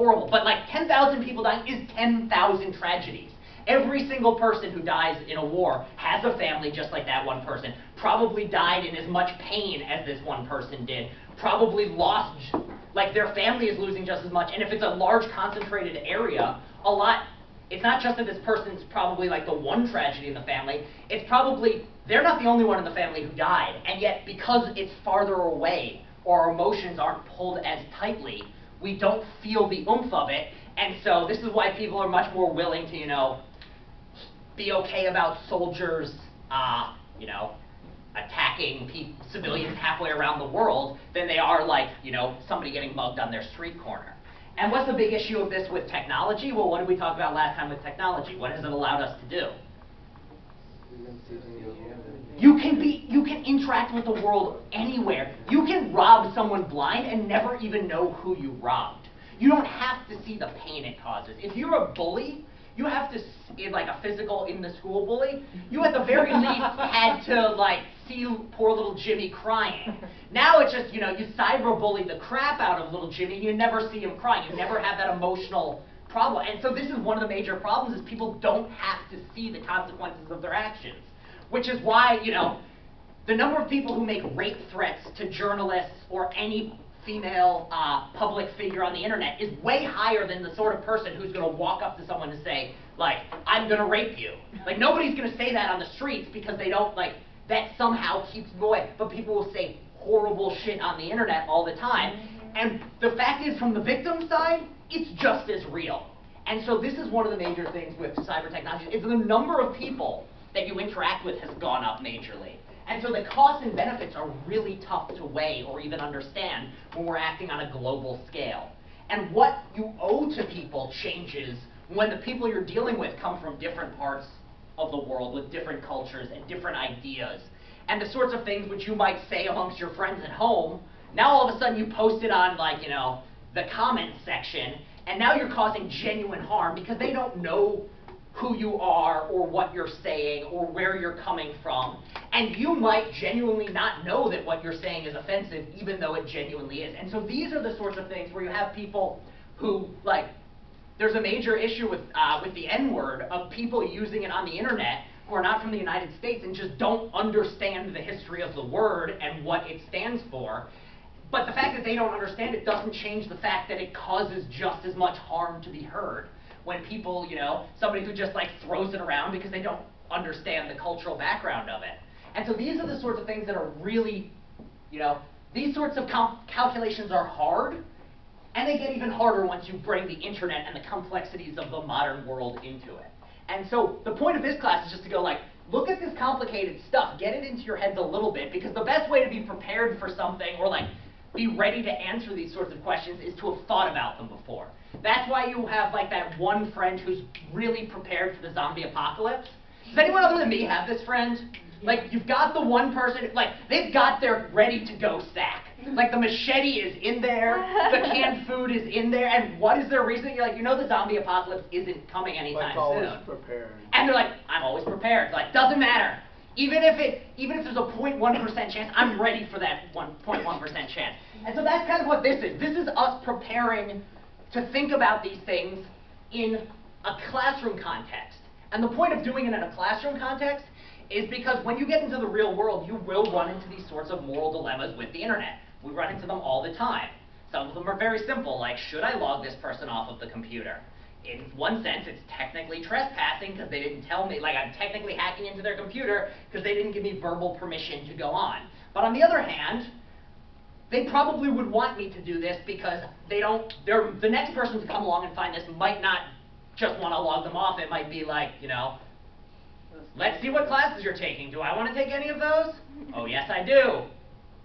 horrible, but like 10,000 people dying is 10,000 tragedies. Every single person who dies in a war has a family just like that one person, probably died in as much pain as this one person did, probably lost, like their family is losing just as much, and if it's a large concentrated area, a lot, it's not just that this person's probably like the one tragedy in the family, it's probably, they're not the only one in the family who died, and yet because it's farther away, or our emotions aren't pulled as tightly, we don't feel the oomph of it, and so this is why people are much more willing to, you know, be okay about soldiers, you know, attacking civilians halfway around the world than they are like, you know, somebody getting mugged on their street corner. And what's the big issue of this with technology? Well, what did we talk about last time with technology? What has it allowed us to do? You can interact with the world anywhere. You can rob someone blind and never even know who you robbed. You don't have to see the pain it causes. If you're a bully, you have to, like a physical in the school bully, you at the very least had to like see poor little Jimmy crying. Now it's just, you know, you cyberbully the crap out of little Jimmy, you never see him crying, you never have that emotional problem. And so this is one of the major problems is people don't have to see the consequences of their actions. Which is why, you know, the number of people who make rape threats to journalists or any female public figure on the internet is way higher than the sort of person who's going to walk up to someone and say, like, I'm going to rape you. Like, nobody's going to say that on the streets because they don't, like, that somehow keeps them away. But people will say horrible shit on the internet all the time. And the fact is, from the victim side, it's just as real. And so this is one of the major things with cyber technology, is the number of people that you interact with has gone up majorly. And so the costs and benefits are really tough to weigh or even understand when we're acting on a global scale. And what you owe to people changes when the people you're dealing with come from different parts of the world with different cultures and different ideas. And the sorts of things which you might say amongst your friends at home, now all of a sudden you post it on, like, you know, the comments section, and now you're causing genuine harm because they don't know who you are or what you're saying or where you're coming from. And you might genuinely not know that what you're saying is offensive even though it genuinely is. And so these are the sorts of things where you have people who, like, there's a major issue with the N-word of people using it on the internet who are not from the United States and just don't understand the history of the word and what it stands for. But the fact that they don't understand it doesn't change the fact that it causes just as much harm to be heard. When people, you know, somebody who just like throws it around because they don't understand the cultural background of it. And so these are the sorts of things that are really, you know, these sorts of calculations are hard, and they get even harder once you bring the internet and the complexities of the modern world into it. And so the point of this class is just to go like, look at this complicated stuff, get it into your heads a little bit, because the best way to be prepared for something or like be ready to answer these sorts of questions is to have thought about them before. That's why you have like that one friend who's really prepared for the zombie apocalypse. Does anyone other than me have this friend? Like, you've got the one person, like, they've got their ready-to-go sack. Like, the machete is in there, the canned food is in there, and what is their reason? You're like, you know the zombie apocalypse isn't coming anytime soon. Like, always prepared. And they're like, I'm always prepared. Like, doesn't matter. Even if there's a 0.1% chance, I'm ready for that 0.1% chance. And so that's kind of what this is. This is us preparing to think about these things in a classroom context. And the point of doing it in a classroom context is because when you get into the real world, you will run into these sorts of moral dilemmas with the internet. We run into them all the time. Some of them are very simple, like, should I log this person off of the computer? In one sense, it's technically trespassing because they didn't tell me, like, I'm technically hacking into their computer because they didn't give me verbal permission to go on. But on the other hand, they probably would want me to do this because the next person to come along and find this might not just want to log them off. It might be like, you know, let's see what classes you're taking. Do I want to take any of those? Oh, yes, I do.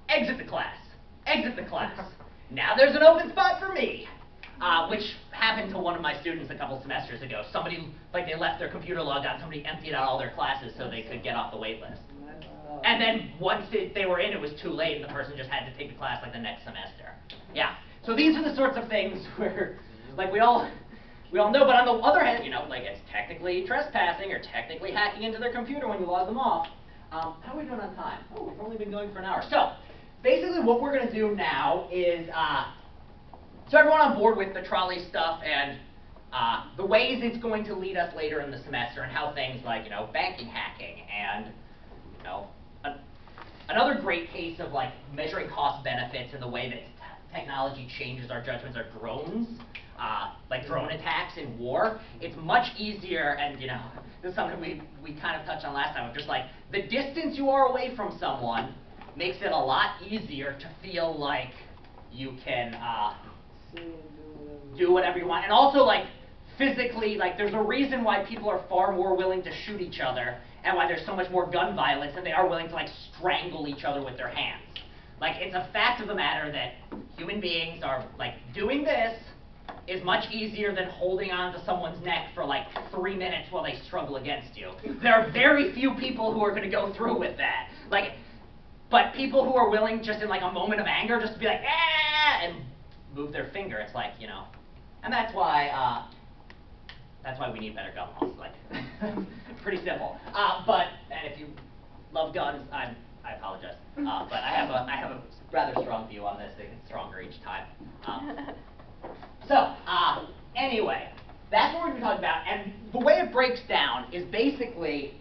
Exit the class. Exit the class. Now there's an open spot for me. Which happened to one of my students a couple semesters ago. Somebody, like, they left their computer logged on, somebody emptied out all their classes so they could get off the wait list. And then once they were in, it was too late, and the person just had to take the class like the next semester. Yeah. So these are the sorts of things where, like, we all know, but on the other hand, you know, like, it's technically trespassing or technically hacking into their computer when you log them off. How are we doing on time? Oh, we've only been going for an hour. So basically what we're going to do now is So everyone on board with the trolley stuff and the ways it's going to lead us later in the semester, and how things like, you know, banking hacking and, you know, another great case of like measuring cost benefits and the way that technology changes our judgments are drones, like drone attacks in war. It's much easier, and you know, this is something we kind of touched on last time, of just like the distance you are away from someone makes it a lot easier to feel like you can do whatever you want. And also like physically, like there's a reason why people are far more willing to shoot each other and why there's so much more gun violence, and they are willing to like strangle each other with their hands. Like it's a fact of the matter that human beings are like doing this is much easier than holding on to someone's neck for like 3 minutes while they struggle against you. There are very few people who are going to go through with that. Like, but people who are willing just in like a moment of anger just to be like, ah, and move their finger, it's like, you know, and that's why we need better gun laws. Like, pretty simple. But and if you love guns, I apologize. But I have a rather strong view on this. It gets stronger each time. Anyway, that's what we're going to be talking about. And the way it breaks down is basically,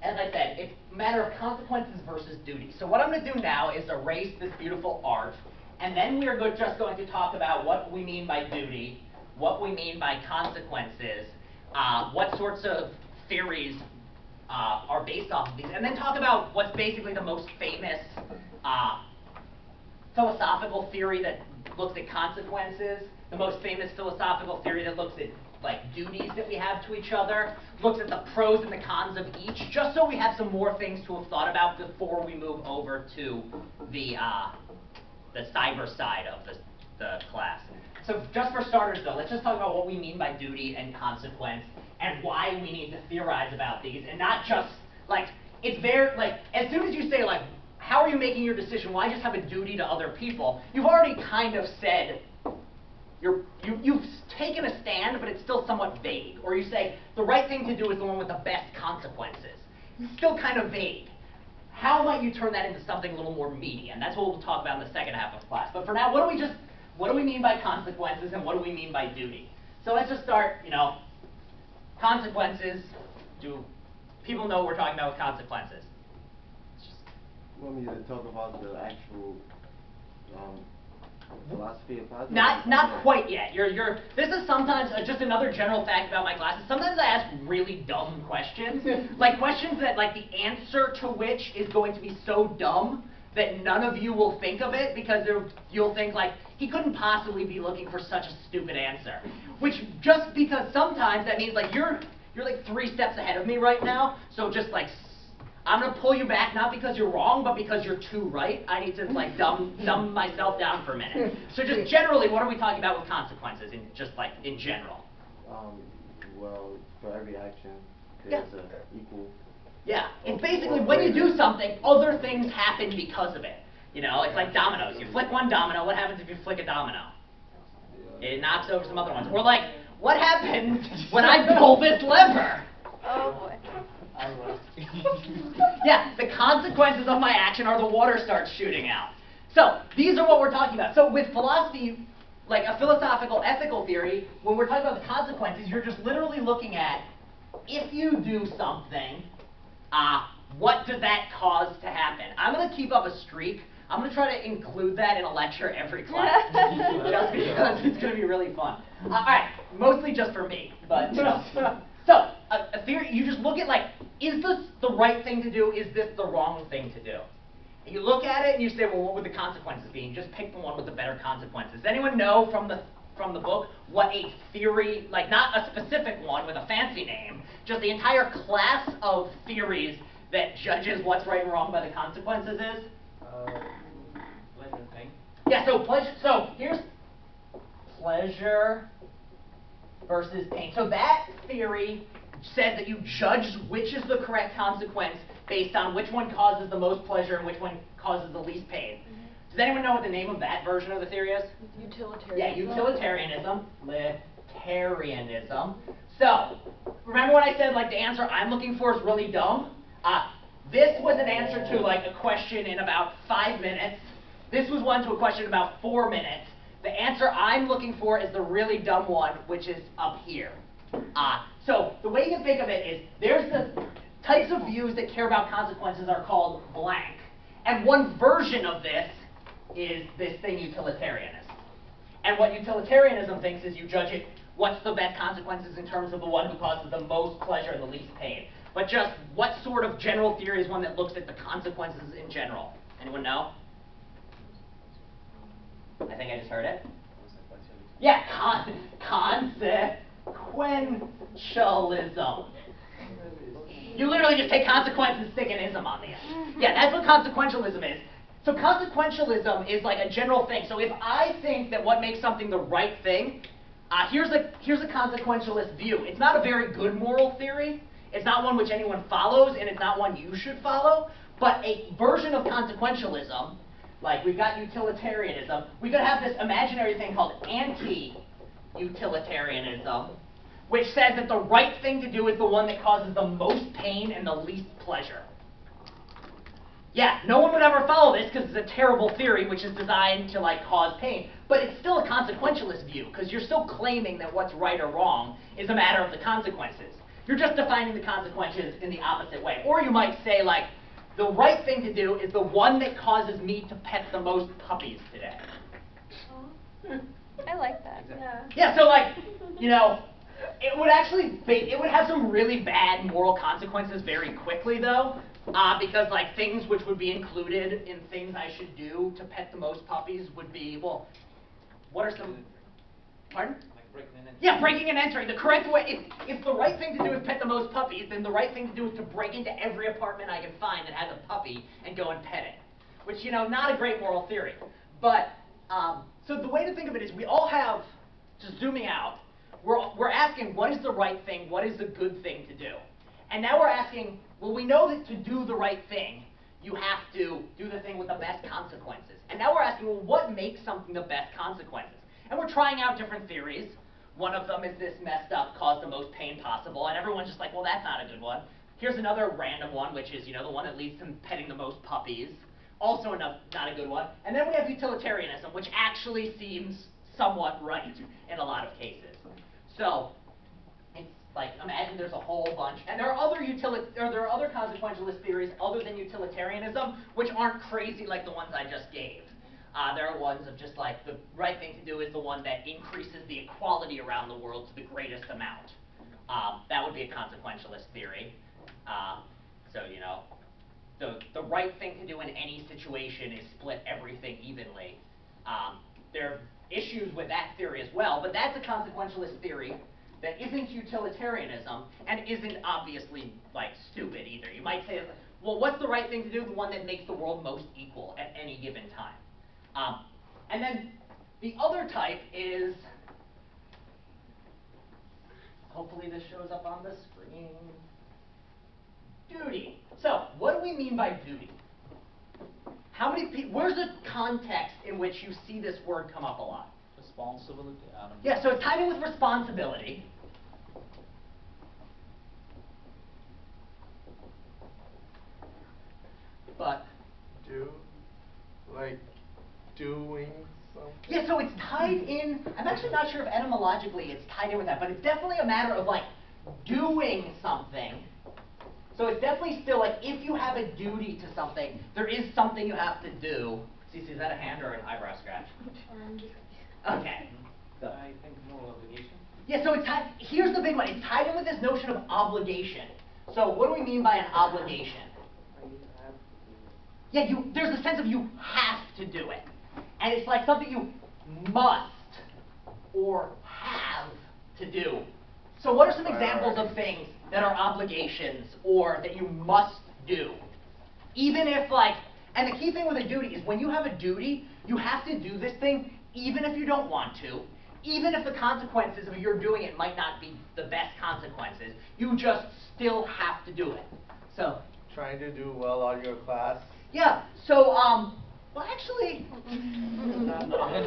as I said, it's a matter of consequences versus duty. So what I'm going to do now is erase this beautiful art, and then we are just going to talk about what we mean by duty, what we mean by consequences, what sorts of theories are based off of these, and then talk about what's basically the most famous philosophical theory that looks at consequences, the most famous philosophical theory that looks at like duties that we have to each other, looks at the pros and the cons of each, just so we have some more things to have thought about before we move over to the cyber side of the class. So just for starters though, let's just talk about what we mean by duty and consequence and why we need to theorize about these, and not just like, it's very, like, as soon as you say like, how are you making your decision? Why just have a duty to other people? You've already kind of said, you've taken a stand, but it's still somewhat vague. Or you say, the right thing to do is the one with the best consequences. It's still kind of vague. How might you turn that into something a little more meaty? And that's what we'll talk about in the second half of class. But for now, what do we mean by consequences and what do we mean by duty? So let's just start, you know, consequences. Do people know what we're talking about with consequences? You want me to talk about the actual philosophy of positive? Not quite yet. This is sometimes just another general fact about my classes. Sometimes I ask really dumb questions, like questions that like the answer to which is going to be so dumb that none of you will think of it, because you'll think like, he couldn't possibly be looking for such a stupid answer. Which, just because sometimes that means like you're like 3 steps ahead of me right now, so just like I'm going to pull you back, not because you're wrong, but because you're too right. I need to like dumb myself down for a minute. So just generally, what are we talking about with consequences, in general? Well, for every action, there's an equal. Yeah, it's basically when you do something, other things happen because of it. You know, it's like dominoes. You flick one domino, what happens if you flick a domino? It knocks over some other ones. Or like, what happens when I pull this lever? Oh boy. Yeah, the consequences of my action are the water starts shooting out. So these are what we're talking about. So with philosophy, like a philosophical ethical theory, when we're talking about the consequences, you're just literally looking at, if you do something, what does that cause to happen? I'm going to keep up a streak. I'm going to try to include that in a lecture every class, just because it's going to be really fun. All right, mostly just for me, but you know. So, a theory, you just look at like, is this the right thing to do? Is this the wrong thing to do? And you look at it and you say, well, what would the consequences be? And you just pick the one with the better consequences. Does anyone know from the book what a theory, like not a specific one with a fancy name, just the entire class of theories that judges what's right and wrong by the consequences is? Pleasure thing. Yeah, so here's pleasure versus pain. So that theory said that you judge which is the correct consequence based on which one causes the most pleasure and which one causes the least pain. Does anyone know what the name of that version of the theory is? Utilitarianism. Yeah, utilitarianism. Utilitarianism. So, remember when I said like the answer I'm looking for is really dumb? This was an answer to like a question in about 5 minutes This was one to a question in about 4 minutes. The answer I'm looking for is the really dumb one, which is up here. So the way you think of it is there's the types of views that care about consequences are called blank. And one version of this is this thing, utilitarianism. And what utilitarianism thinks is you judge it, what's the best consequences in terms of the one who causes the most pleasure and the least pain. But just what sort of general theory is one that looks at the consequences in general? Anyone know? I think I just heard it. Yeah, consequentialism. You literally just take consequence and stick an ism on the end. Yeah, that's what consequentialism is. So consequentialism is like a general thing. So if I think that what makes something the right thing, here's a consequentialist view. It's not a very good moral theory. It's not one which anyone follows, and it's not one you should follow. But a version of consequentialism, like we've got utilitarianism, we could have this imaginary thing called anti-utilitarianism, which says that the right thing to do is the one that causes the most pain and the least pleasure. Yeah, no one would ever follow this because it's a terrible theory which is designed to like cause pain. But it's still a consequentialist view because you're still claiming that what's right or wrong is a matter of the consequences. You're just defining the consequences in the opposite way. Or you might say like, the right thing to do is the one that causes me to pet the most puppies today. I like that. Yeah, so like, you know, it would have some really bad moral consequences very quickly though. Because like things which would be included in things I should do to pet the most puppies would be, well, what are some, pardon? Like breaking and entering. Yeah, breaking and entering. The correct way, if the right thing to do is pet the most puppies, then the right thing to do is to break into every apartment I can find that has a puppy and go and pet it. Which, you know, not a great moral theory. But, so the way to think of it is we all have, just zooming out, we're asking what is the right thing, what is the good thing to do? And now we're asking, well, we know that to do the right thing, you have to do the thing with the best consequences. And now we're asking, well, what makes something the best consequences? And we're trying out different theories. One of them is this messed up, cause the most pain possible. And everyone's just like, well, that's not a good one. Here's another random one, which is, you know, the one that leads to petting the most puppies. Also not a good one. And then we have utilitarianism, which actually seems somewhat right in a lot of cases. So, it's like, imagine there's a whole bunch, and there are other consequentialist theories other than utilitarianism, which aren't crazy like the ones I just gave. There are ones of just like, the right thing to do is the one that increases the equality around the world to the greatest amount. That would be a consequentialist theory. So, you know, the right thing to do in any situation is split everything evenly. There are issues with that theory as well, but that's a consequentialist theory that isn't utilitarianism and isn't obviously like stupid either. You might say, well, what's the right thing to do? The one that makes the world most equal at any given time. And then the other type is, hopefully this shows up on the screen, duty. So what do we mean by duty? How many people, where's the context in which you see this word come up a lot? Responsibility, I don't know. Yeah, so it's tied in with responsibility. But doing something? yeah, so it's tied in, I'm actually not sure if etymologically it's tied in with that, but it's definitely a matter of like doing something. So it's definitely still like if you have a duty to something, there is something you have to do. Cece, is that a hand or an eyebrow scratch? Okay. So. I think more obligation. Yeah, so it's tied, here's the big one. It's tied in with this notion of obligation. So what do we mean by an obligation? Yeah, there's a sense of you have to do it. And it's like something you must or have to do. So what are some examples of things that are obligations or that you must do? Even if like, and the key thing with a duty is when you have a duty, you have to do this thing even if you don't want to, even if the consequences of your doing it might not be the best consequences, you just still have to do it. So. Trying to do well on your class. Yeah, so, well actually.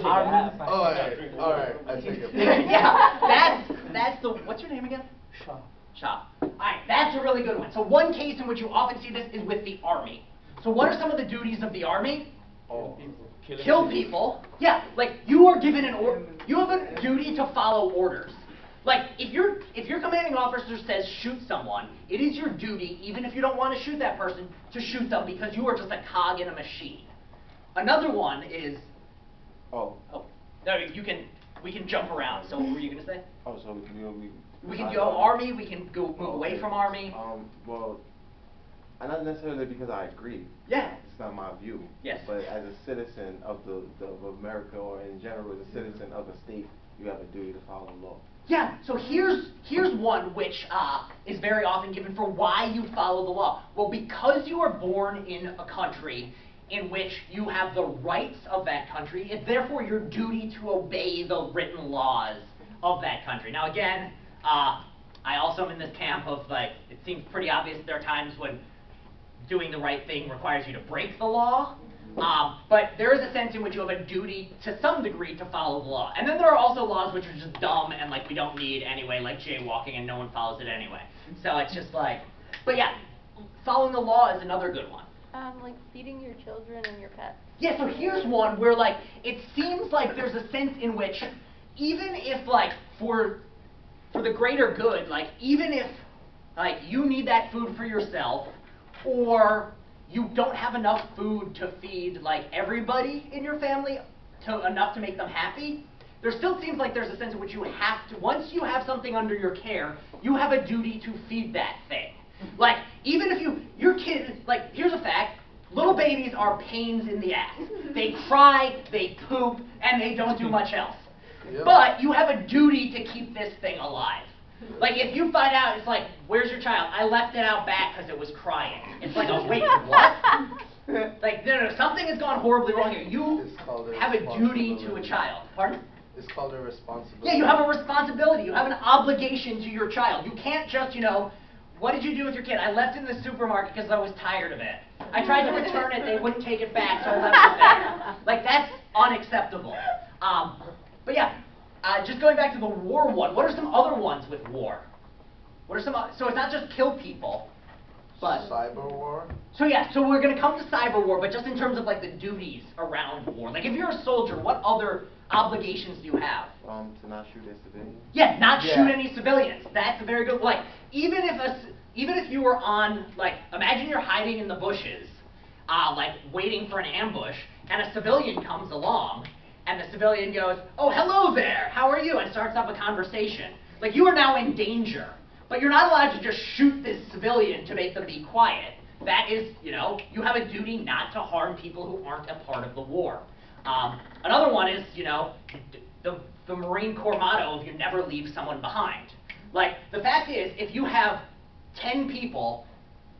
Alright, I take it. Yeah, that's the, what's your name again? Shah. Shah. Alright, that's a really good one. So one case in which you often see this is with the army. So what are some of the duties of the army? Oh. Kill people. Yeah, like you are given you have a duty to follow orders. Like if your commanding officer says shoot someone, it is your duty, even if you don't want to shoot that person, to shoot them because you are just a cog in a machine. Another one is Oh. no, we can jump around. So what were you gonna say? Oh, so We can go army. We can go move away from army. Well, not necessarily because I agree. Yeah. It's not my view. Yes. But as a citizen of of America, or in general as a citizen of a state, you have a duty to follow the law. Yeah, so here's one which is very often given for why you follow the law. Well, because you are born in a country in which you have the rights of that country, it's therefore your duty to obey the written laws of that country. Now again, I also am in this camp of like, it seems pretty obvious there are times when doing the right thing requires you to break the law. But there is a sense in which you have a duty to some degree to follow the law. And then there are also laws which are just dumb and like we don't need anyway, like jaywalking, and no one follows it anyway. So it's just like, but yeah, following the law is another good one. Like feeding your children and your pets. Yeah, so here's one where like, it seems like there's a sense in which even if like for the greater good, like even if like you need that food for yourself, or you don't have enough food to feed like everybody in your family enough to make them happy, there still seems like there's a sense in which you have to, once you have something under your care, you have a duty to feed that thing. Like, even if your kid, like, here's a fact, little babies are pains in the ass. They cry, they poop, and they don't do much else. Yep. But you have a duty to keep this thing alive. Like, if you find out, it's like, where's your child? I left it out back because it was crying. It's like, oh, wait, what? Like, no, something has gone horribly wrong here. You have a duty to a child. Pardon? It's called a responsibility. Yeah, you have a responsibility. You have an obligation to your child. You can't just, what did you do with your kid? I left it in the supermarket because I was tired of it. I tried to return it, they wouldn't take it back, so I left it there. Like, that's unacceptable. But yeah, just going back to the war one, what are some other ones with war? What are some, so it's not just kill people, but... Cyber war? So yeah, so we're going to come to cyber war, but just in terms of like the duties around war. Like if you're a soldier, what other obligations do you have? To not shoot at civilians. Yeah, not shoot any civilians. That's a very good, like, even if you were on, like, imagine you're hiding in the bushes, like, waiting for an ambush, and a civilian comes along, and the civilian goes, oh, hello there, how are you, and starts up a conversation. Like, you are now in danger, but you're not allowed to just shoot this civilian to make them be quiet. That is, you have a duty not to harm people who aren't a part of the war. Another one is, the Marine Corps motto of you never leave someone behind. Like, the fact is, if you have 10 people,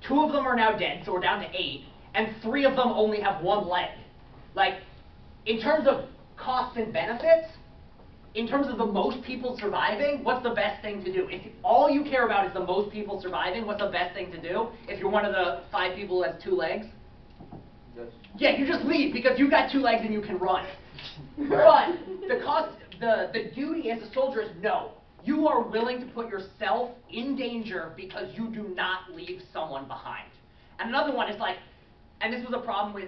2 of them are now dead, so we're down to 8, and 3 of them only have 1 leg. Like, in terms of costs and benefits, in terms of the most people surviving, what's the best thing to do? If all you care about is the most people surviving, what's the best thing to do? If you're one of the 5 people who has 2 legs? Yeah, you just leave because you've got 2 legs and you can run. But the duty as a soldier is no. You are willing to put yourself in danger because you do not leave someone behind. And another one is like, and this was a problem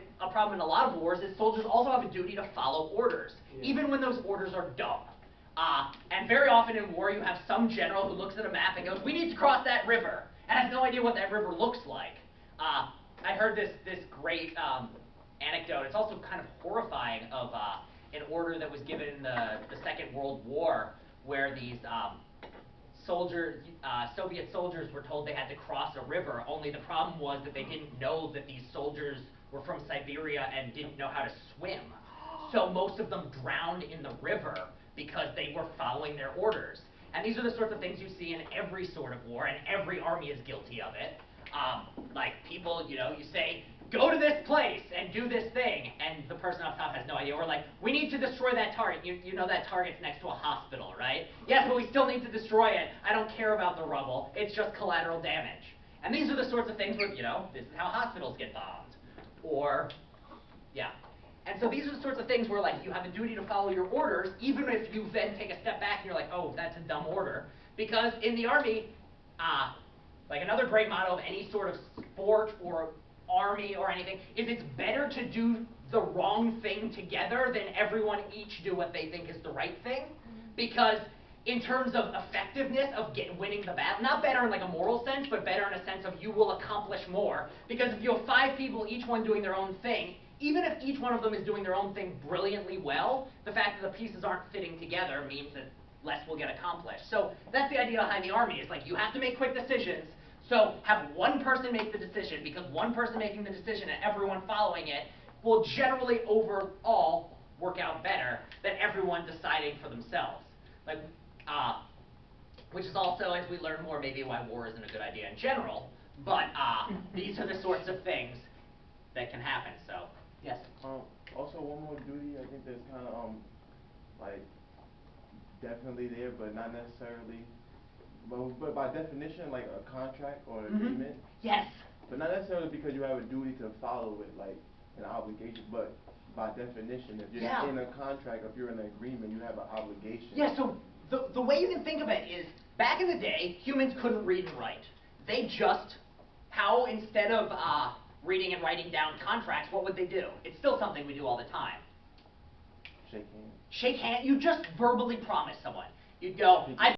in a lot of wars, is soldiers also have a duty to follow orders, even when those orders are dumb. And very often in war, you have some general who looks at a map and goes, we need to cross that river, and has no idea what that river looks like. I heard this great anecdote. It's also kind of horrifying of an order that was given in the Second World War, where these Soviet soldiers were told they had to cross a river, only the problem was that they didn't know that these soldiers were from Siberia and didn't know how to swim. So most of them drowned in the river because they were following their orders. And these are the sorts of things you see in every sort of war, and every army is guilty of it. Like people, you say, go to this place and do this thing, and the person up top has no idea. Or like, we need to destroy that target. You know that target's next to a hospital, right? Yes, but we still need to destroy it. I don't care about the rubble. It's just collateral damage. And these are the sorts of things where, this is how hospitals get bombed. Or, yeah. And so these are the sorts of things where, like, you have a duty to follow your orders, even if you then take a step back and you're like, oh, that's a dumb order. Because in the Army, like another great motto of any sort of sport or army or anything, is it's better to do the wrong thing together than everyone each do what they think is the right thing. Because in terms of effectiveness of winning the battle, not better in like a moral sense, but better in a sense of you will accomplish more. Because if you have 5 people, each one doing their own thing, even if each one of them is doing their own thing brilliantly well, the fact that the pieces aren't fitting together means that less will get accomplished. So that's the idea behind the army, is like you have to make quick decisions, so have one person make the decision, because one person making the decision and everyone following it will generally overall work out better than everyone deciding for themselves. Like, which is also, as we learn more, maybe why war isn't a good idea in general, but these are the sorts of things that can happen, so, yes? Also, one more duty, I think that's kind of, like, definitely there, but not necessarily, but by definition, like a contract or agreement. Yes. But not necessarily because you have a duty to follow it, like an obligation, but by definition, if you're in a contract, if you're in an agreement, you have an obligation. Yeah, so the way you can think of it is, back in the day, humans couldn't read and write. They just, instead of reading and writing down contracts, what would they do? It's still something we do all the time. Shake hands. Shake hands, you just verbally promise someone. You'd go,